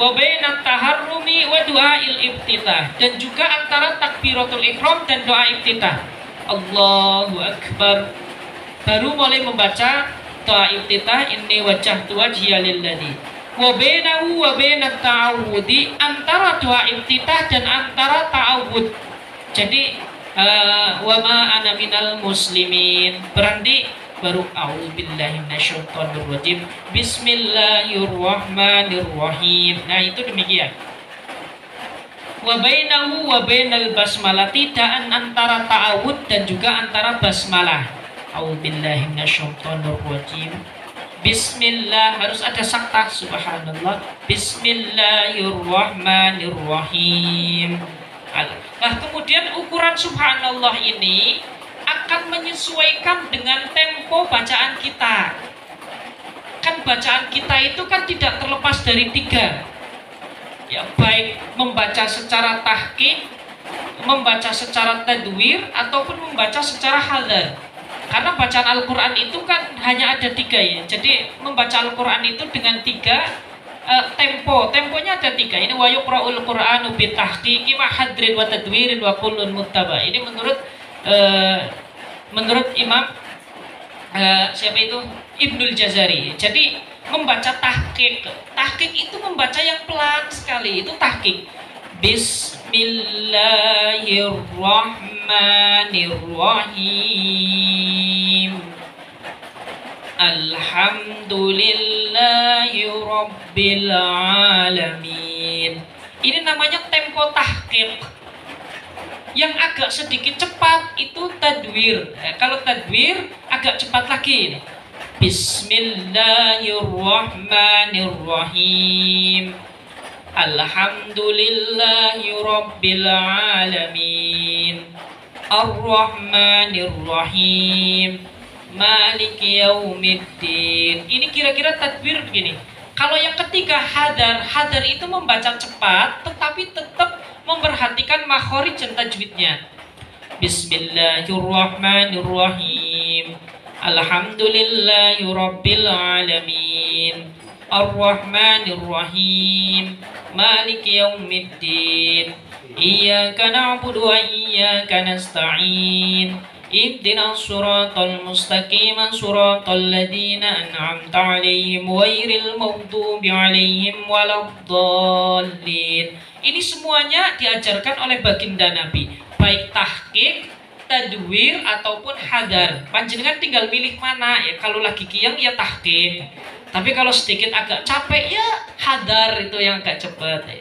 Wa bainat taharrumi wa du'ail iftitah, dan juga antara takbiratul ihram dan doa iftitah, Allahu akbar, baru mulai membaca doa iftitah, inni wajjahtu wajhiya lilladzi. Wa bainahu wa bainat ta'awudi, antara doa iftitah dan antara ta'awud. Jadi wa ma ana minal muslimin, berhenti baru a'udzubillahi minasyaitonir rajim, bismillahirrahmanirrahim. Nah, itu demikian. Wa bainahu wa bainal basmalati, dan antara ta'awud dan juga antara basmalah, a'udzubillahi minasyaitonir rajim, bismillah, harus ada saktah, subhanallah, bismillahirrahmanirrahim. Nah, kemudian ukuran subhanallah ini akan menyesuaikan dengan tempo bacaan kita. Kan bacaan kita itu kan tidak terlepas dari 3. Ya, baik membaca secara tahqiq, membaca secara tadwir, ataupun membaca secara hadar. Karena bacaan Al-Quran itu kan hanya ada 3 ya. Jadi membaca Al-Quran itu dengan 3 temponya ada 3. Ini wa yuqra'ul Qur'anu bitahqiqi wa hadrin wa tadwirin wa kullun muttaba. Ini menurut Imam siapa itu? Ibnul Jazari. Jadi membaca tahqiq itu membaca yang pelan sekali, itu tahqiq. Bismillahirrahmanirrahim. Alhamdulillahi rabbil alamin. Ini namanya tempo tahqiq. Yang agak sedikit cepat itu tadwir. Kalau tadwir agak cepat lagi. Bismillahirrahmanirrahim. Alhamdulillahi rabbil alamin. Ar-Rahmanir-Rahim. Maliki yaumiddin. Ini kira-kira tadbir begini. Kalau yang ketiga hadar itu membaca cepat tetapi tetap memperhatikan makhraj dan tajwidnya. Bismillahirrahmanirrahim. Alhamdulillahi rabbil alamin. Ar-Rahmanir-Rahim. Maliki yaumiddin. Iyyaka na'budu wa iyyaka nasta'in. Ihdinas siratal mustaqim, siratal ladzina an'amta 'alaihim ghairil maghdubi 'alaihim waladdallin. Ini semuanya diajarkan oleh baginda Nabi, baik tahqiq, tadwir ataupun hadar. Panjenengan tinggal pilih mana ya. Kalau lagi kiyang ya tahqiq, tapi kalau sedikit agak capek ya hadar, itu yang agak cepat ya.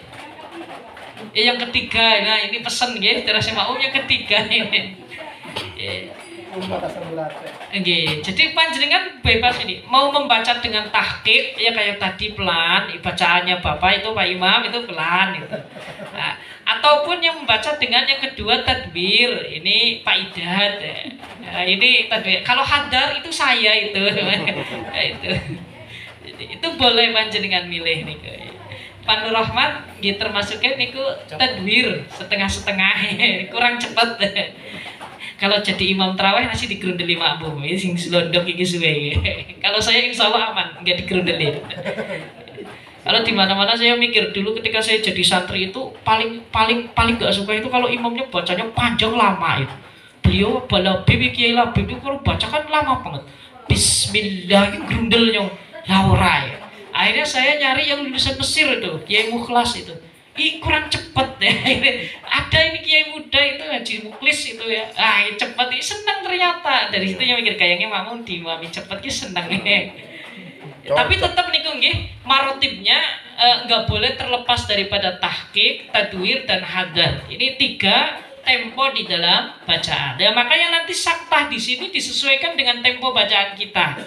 Yang ketiga, nah ini pesan ya, terus maum yang ketiga ini. Jadi panjenengan bebas ini mau membaca dengan tahqiq ya kayak tadi pelan, bacaannya Bapak itu Pak Imam itu pelan gitu. Nah, ataupun yang membaca dengan yang kedua tadbir, ini Pak Idat ya. Nah, ini tadbir. Kalau hadar itu saya itu. Nah, itu boleh panjenengan milih nih. Pak Nur Rahman gitu termasuknya niku tadwir setengah-setengah kurang cepat. Kalau jadi imam tarawih masih digerundeli makmum, ini sing selondok iki suwe. Kalau saya insya Allah aman, nggak digerundeli. Kalau di mana-mana saya mikir dulu ketika saya jadi santri itu paling nggak suka itu kalau imamnya bacanya panjang lama itu. Beliau balabib kiai labib itu kalau baca kan lama banget. Bismillah itu grundelnya laurai. Akhirnya saya nyari yang lulusan Mesir itu, Kiai Mukhlas itu. Ih kurang cepet deh. Ada ini Kiai muda itu Haji Mukhlis itu ya. Cepet, senang ternyata. Dari situ yang mikir kayaknya makmum dimami cepet ki senang nih. Tapi tetap nih nggih, marotibnya nggak boleh terlepas daripada tahqiq, tadwir dan hadar. Ini 3 tempo di dalam bacaan. Dan makanya nanti saktah di sini disesuaikan dengan tempo bacaan kita.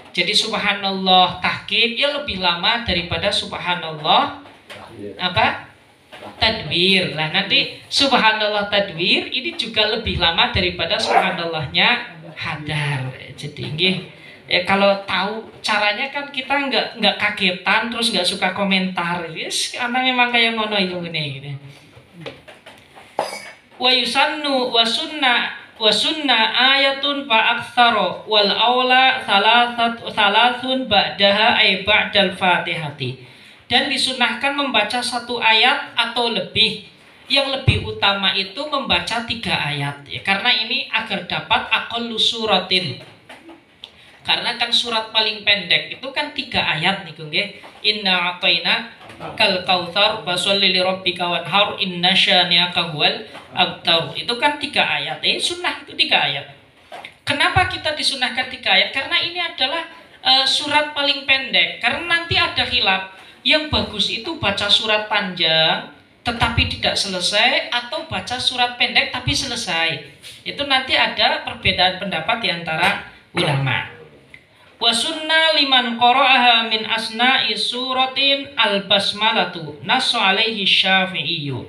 Jadi subhanallah tahqiq ya lebih lama daripada subhanallah tadwir. Nah nanti subhanallah tadwir ini juga lebih lama daripada subhanallahnya hadar. Jadi nggih, kalau tahu caranya kan kita nggak kagetan terus nggak suka komentar. Yes, karena memang kayak ngono itu gitu. Wa yusannu wa sunna ayatun fa aktsara wal aula salasun ba'daha ay ba'dal fatihati. Dan disunahkan membaca 1 ayat atau lebih. Yang lebih utama itu membaca 3 ayat ya, karena ini agar dapat aqallu suratin. Karena kan surat paling pendek itu kan 3 ayat nih nggih. Inna a'taina kal kautsar fasholli li rabbika wanhar inna syani'aka huwal abtar. Itu kan 3 ayat. Sunnah itu 3 ayat. Kenapa kita disunahkan 3 ayat? Karena ini adalah surat paling pendek. Karena nanti ada khilaf. Yang bagus itu baca surat panjang tetapi tidak selesai atau baca surat pendek tapi selesai. Itu nanti ada perbedaan pendapat di antara ulama. Wa sunna liman qara'aha min asna'i suratin al-basmalatu nasu alaihi syafi'iyyu.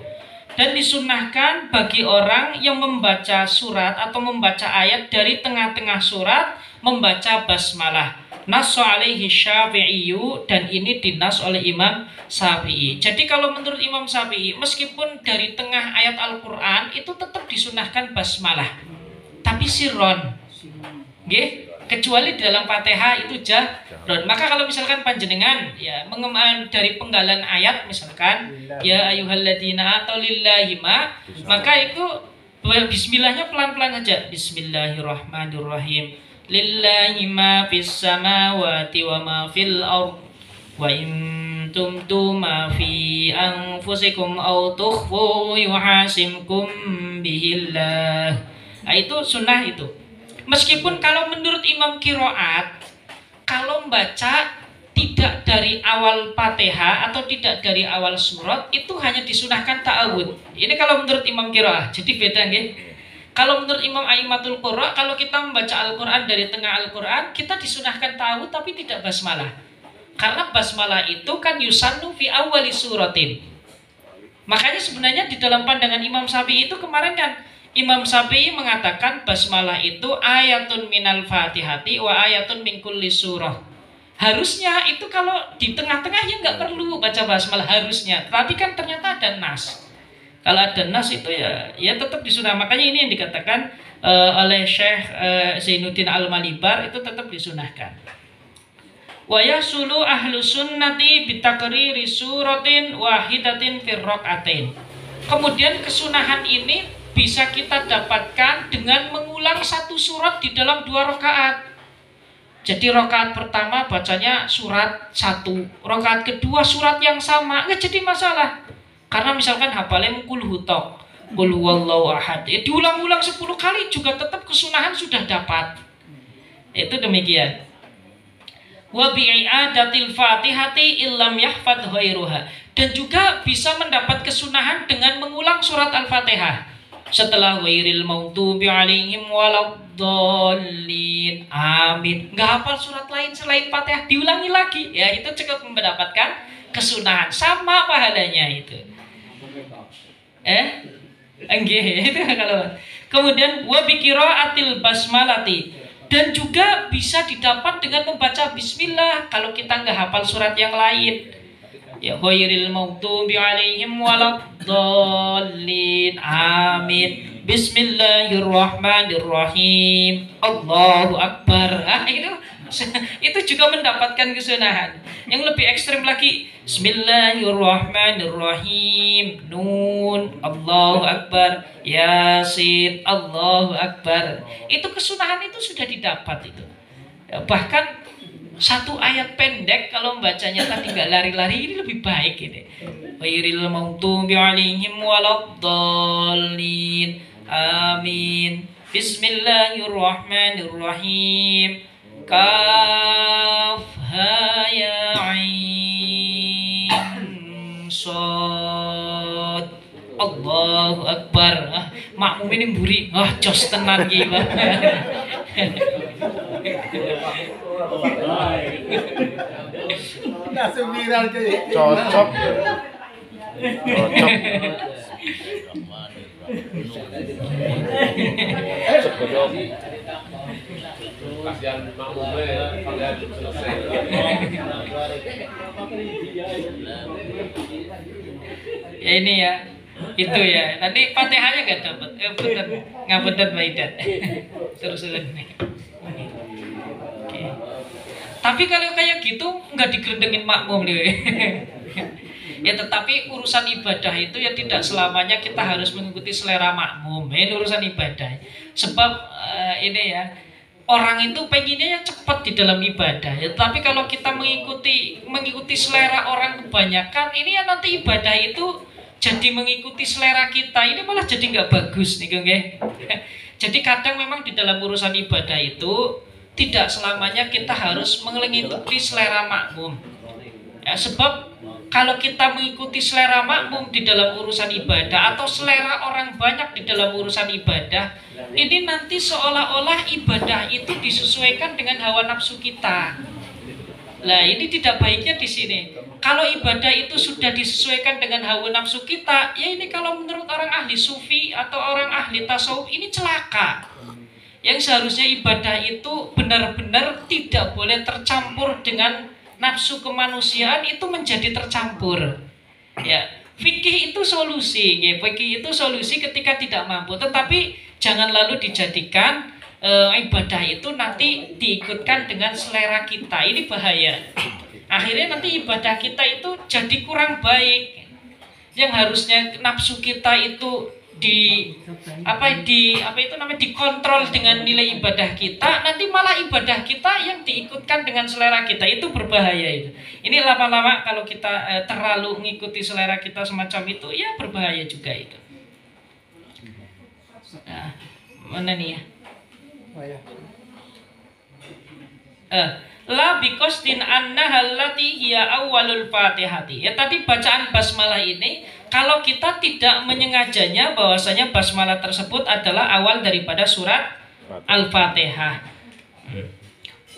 Dan disunnahkan bagi orang yang membaca surat atau membaca ayat dari tengah-tengah surat membaca basmalah. Nasu alaihi syafi'iyyu, dan ini dinas oleh Imam Syafi'i. Jadi kalau menurut Imam Syafi'i meskipun dari tengah ayat Al-Qur'an itu tetap disunahkan basmalah. Tapi sirron. Nggih? Kecuali di dalam Fatihah itu jahron. Maka kalau misalkan panjenengan ya dari penggalan ayat misalkan ya ayyuhalladzina atau lillahi ma, maka itu bismillahnya pelan-pelan saja. Bismillahirrahmanirrahim. Lillahi ma fis samawati wa ma fil ard wa in tumtu ma fi anfusikum aw tukhfu yuhasimkum bihillah. Nah, itu sunnah itu. Meskipun kalau menurut Imam Qiraat, kalau membaca tidak dari awal Fatihah atau tidak dari awal surat itu hanya disunahkan ta'awud. Ini kalau menurut Imam Qiraat. Jadi beda nggih. Kalau menurut Imam A'immatul Qurra, kalau kita membaca Al-Qur'an dari tengah Al-Qur'an, kita disunahkan ta'awud tapi tidak basmalah. Karena basmalah itu kan yusannu fi awwali suratin. Makanya sebenarnya di dalam pandangan Imam Syafi'i itu kemarin kan Imam Syafi'i mengatakan basmalah itu ayatun minal fatihati wa ayatun min kulli surah. Harusnya itu kalau di tengah-tengahnya nggak perlu baca basmalah harusnya. Tapi kan ternyata ada nas. Kalau ada nas itu ya tetap disunah. Makanya ini yang dikatakan oleh Syekh Zainuddin Al-Malibar itu tetap disunahkan. Wa yasulu ahlu sunnati bitakriri suratin wahidatin fir rakaatain. Kemudian kesunahan ini bisa kita dapatkan dengan mengulang 1 surat di dalam 2 rakaat. Jadi rakaat pertama bacanya surat 1, rakaat kedua surat yang sama, nggak jadi masalah. Karena misalkan hafalnya qul hutok, qul huwallahu ahad, diulang-ulang 10 kali juga tetap kesunahan sudah dapat. Itu demikian. Wa bi'adatil fatihati illam yahfadh ghairuha. Dan juga bisa mendapat kesunahan dengan mengulang surat Al-Fatihah. Setelah ghairil maghdubi alaihim waladdallin. Amin. Enggak hafal surat lain selain Fatihah, diulangi lagi. Ya, itu cukup mendapatkan kesunahan. Sama pahalanya itu. Itu kalau. Kemudian wa bi qiraatil basmalati. Dan juga bisa didapat dengan membaca bismillah kalau kita enggak hafal surat yang lain. Ya ghairil maghdubi alaihim waladdallin. Amin. Bismillahirrahmanirrahim. Allahu Akbar. Itu juga mendapatkan kesunahan. Yang lebih ekstrim lagi, Bismillahirrahmanirrahim. Nun, Allahu Akbar. Yasin, Allahu Akbar. Itu kesunahan itu sudah didapat itu. Bahkan satu ayat pendek kalau membacanya tadi nggak lari-lari ini lebih baik ini. Ghairil maghdubi alaihim waladdallin. Amin. Bismillahirrahmanirrahim. Kaf ha ya ain shad. Allahu Akbar. Makmum ini mburi. Jos tenan iki, Pak. Cocok. Kasihan makmumnya kalian selesai. Ya ini ya, itu ya. Nanti Fatihahnya gak dapat. Ngapunten Mbak Idat. Terus nih. Oke. Tapi kalau kayak gitu nggak digerendengin makmum nih. Ya tetapi urusan ibadah itu ya tidak selamanya kita harus mengikuti selera makmum. Ini urusan ibadah. Sebab ini ya, orang itu pengennya ya cepat di dalam ibadah. Ya, tapi kalau kita mengikuti selera orang kebanyakan, ini ya nanti ibadah itu jadi mengikuti selera kita. Ini malah jadi nggak bagus nih, nggih. Jadi kadang memang di dalam urusan ibadah itu tidak selamanya kita harus mengikuti selera makmum. Ya, sebab kalau kita mengikuti selera makmum di dalam urusan ibadah atau selera orang banyak di dalam urusan ibadah, ini nanti seolah-olah ibadah itu disesuaikan dengan hawa nafsu kita. Nah, ini tidak baiknya di sini. Kalau ibadah itu sudah disesuaikan dengan hawa nafsu kita, ya ini kalau menurut orang ahli sufi atau orang ahli tasawuf ini celaka. Yang seharusnya ibadah itu benar-benar tidak boleh tercampur dengan nafsu kemanusiaan, itu menjadi tercampur. Ya, fikih itu solusi, ya, fikih itu solusi ketika tidak mampu. Tetapi jangan lalu dijadikan ibadah itu nanti diikutkan dengan selera kita. Ini bahaya. Akhirnya nanti ibadah kita itu jadi kurang baik. Yang harusnya nafsu kita itu dikontrol dengan nilai ibadah kita, nanti malah ibadah kita yang diikutkan dengan selera kita, itu berbahaya itu. Ini lama-lama kalau kita terlalu mengikuti selera kita semacam itu, ya berbahaya juga itu. Nah, mana nih ya? La biqasdin annaha allati hiya awwalul Fatihati. Ya tadi bacaan basmalah ini kalau kita tidak menyengajanya bahwasanya basmalah tersebut adalah awal daripada surat Al-Fatihah.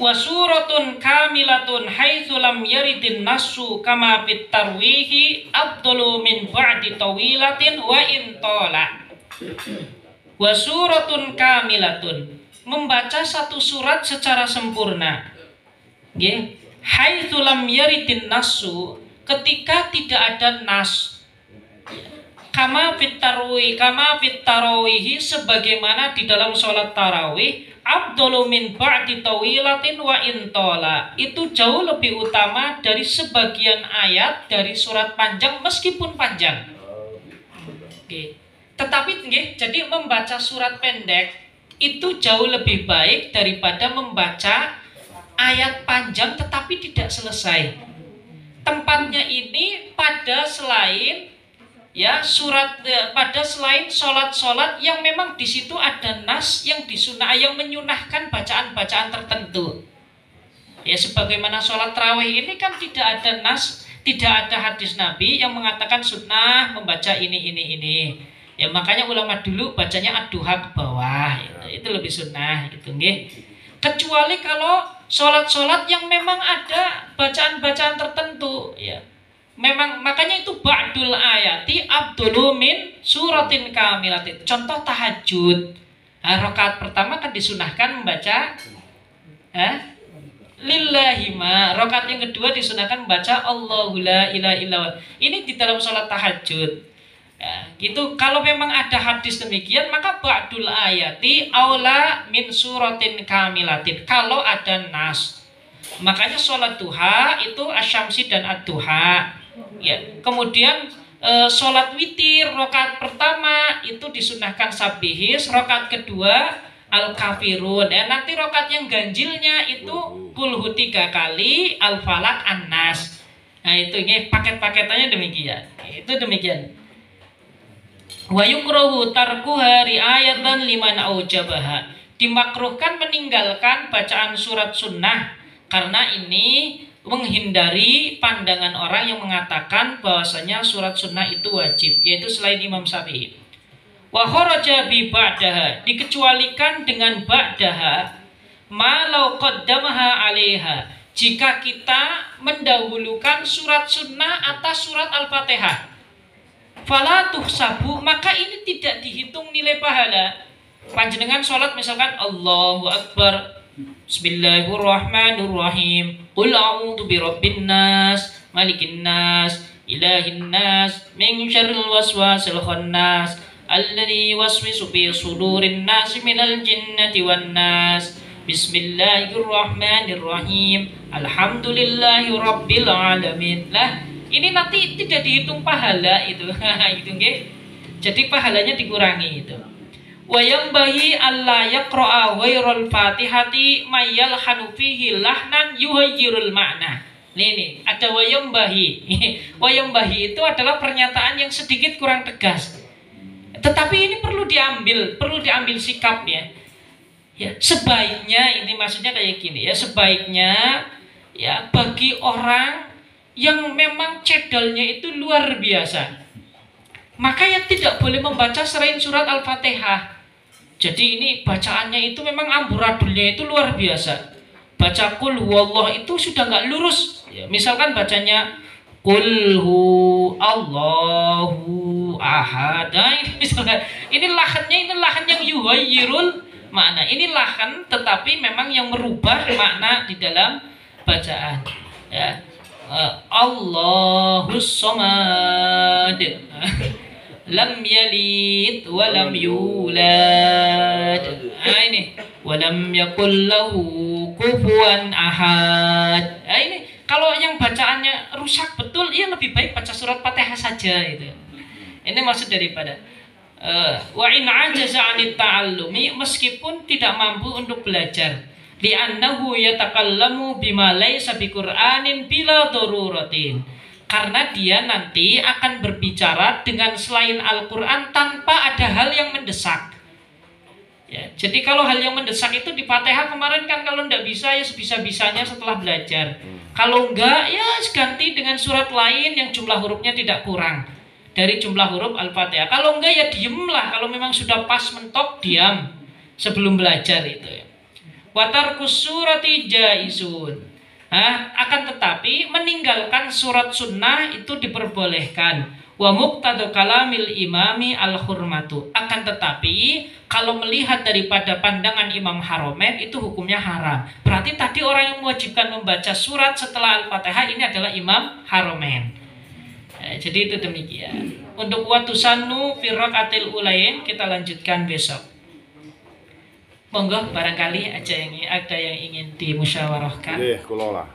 Wa suratun kamilatun haitsu lam yaridin nassu kama fit tarwihi afdalu min ba'di tawilatin wa in tola. Wa suratun kamilatun, membaca satu surat secara sempurna. Nggih, haitsu lam yaridin nassu, ketika tidak ada nas. Kama fit tarawih, sebagaimana di dalam sholat tarawih, afdalu min ba'di tawilatin wa intola, itu jauh lebih utama dari sebagian ayat dari surat panjang meskipun panjang. Oke. Tetapi nggih, jadi membaca surat pendek itu jauh lebih baik daripada membaca ayat panjang tetapi tidak selesai. Tempatnya ini pada selain selain sholat-sholat yang memang di situ ada nas yang yang menyunahkan bacaan-bacaan tertentu. Ya sebagaimana sholat tarawih ini kan tidak ada nas, tidak ada hadis Nabi yang mengatakan sunnah membaca ini. Ya makanya ulama dulu bacanya ad-duha ke bawah, itu lebih sunnah gitu nggih. Kecuali kalau sholat-sholat yang memang ada bacaan-bacaan tertentu, ya. Memang makanya itu ba'dul ayati abdulu min suratin kamilatin. Contoh tahajud. Rakaat pertama kan disunahkan membaca lillahi ma. Rakaat yang kedua disunahkan membaca Allahu la ilaha illallah. Ini di dalam sholat tahajud. Ya, gitu. Kalau memang ada hadis demikian, maka ba'dul ayati aula min suratin kamilatin. Kalau ada nas, makanya sholat duha itu asyamsi dan ad-duha. Ya, kemudian sholat witir rakaat pertama itu disunahkan sabihis, rakaat kedua al-kafirun. Ya, nanti rakaat yang ganjilnya itu kulhu 3 kali, al-falak, an-nas. Nah itu paket-paketannya demikian. Itu demikian. Wa yukrahu tarkuha riayatan liman aujabaha. Dimakruhkan meninggalkan bacaan surat sunnah karena ini menghindari pandangan orang yang mengatakan bahwasanya surat sunnah itu wajib, yaitu selain Imam Syafi'i. Wa kharaja bi ba'daha, dikecualikan dengan ba'daha ma law qaddamaha 'alaiha. Jika kita mendahulukan surat sunnah atas surat Al-Fatihah, fala tuhsabu, maka ini tidak dihitung nilai pahala. Panjenengan sholat misalkan Allahu Akbar, Bismillahirrahmanirrahim, Qul a'udzu birabbin nas, malikin nas, ilahin nas, min syarril waswasil khannas, alladzi yuwaswisu fi sudurin nas minal jinnati wan nas. Bismillahirrahmanirrahim, alhamdulillahi rabbil alamin. Lah, ini nanti tidak dihitung pahala itu. Gitu nggih. Jadi pahalanya dikurangi itu. Wa yambahi alla yaqra'a ghairal fatihati mayyal hanufihi lahnan yuhayyirul makna. Nih, ada wa yambahi. Wa yambahi itu adalah pernyataan yang sedikit kurang tegas. Tetapi ini perlu diambil sikap ya. Ya, sebaiknya ini maksudnya kayak gini ya, sebaiknya ya bagi orang yang memang cedalnya itu luar biasa, maka yang tidak boleh membaca selain surat Al-Fatihah. Jadi ini bacaannya itu memang amburadulnya itu luar biasa. Baca Qul huwallah itu sudah nggak lurus ya, misalkan bacanya Qul hu Allahu ahad. Nah, ini misalkan ini lahan yang yuhayyirul makna. Ini lahan tetapi memang yang merubah makna di dalam bacaan ya. Allahus somad, lam yalid wa lam yulad. Nah ini wa lam yakul lahu kufuwan ahad. Nah ini kalau yang bacaannya rusak betul, ya lebih baik baca surat Fatihah saja itu. Ini maksud daripada wa in ajaza 'anit ta'allumi, meskipun tidak mampu untuk belajar, li'annahu yatakallamu bima laysa biqur'anin bila daruratin, karena dia nanti akan berbicara dengan selain Al-Qur'an tanpa ada hal yang mendesak. Ya, jadi kalau hal yang mendesak itu di Fatihah kemarin kan, kalau tidak bisa ya sebisa-bisanya setelah belajar. Kalau enggak ya ganti dengan surat lain yang jumlah hurufnya tidak kurang dari jumlah huruf Al-Fatihah. Kalau enggak ya diemlah, kalau memang sudah pas mentok diam sebelum belajar itu ya. Watarkus surati jaizun. Akan tetapi meninggalkan surat sunnah itu diperbolehkan. Wa muqtadu kalamil imami al-hurmatu. Akan tetapi kalau melihat daripada pandangan Imam Haromen itu hukumnya haram. Berarti tadi orang yang mewajibkan membaca surat setelah Al-Fatihah ini adalah Imam Haromen. Jadi itu demikian. Untuk watusannu fi rakaatil ulain kita lanjutkan besok. Monggo barangkali ada yang ingin dimusyawarahkan. Kula lah.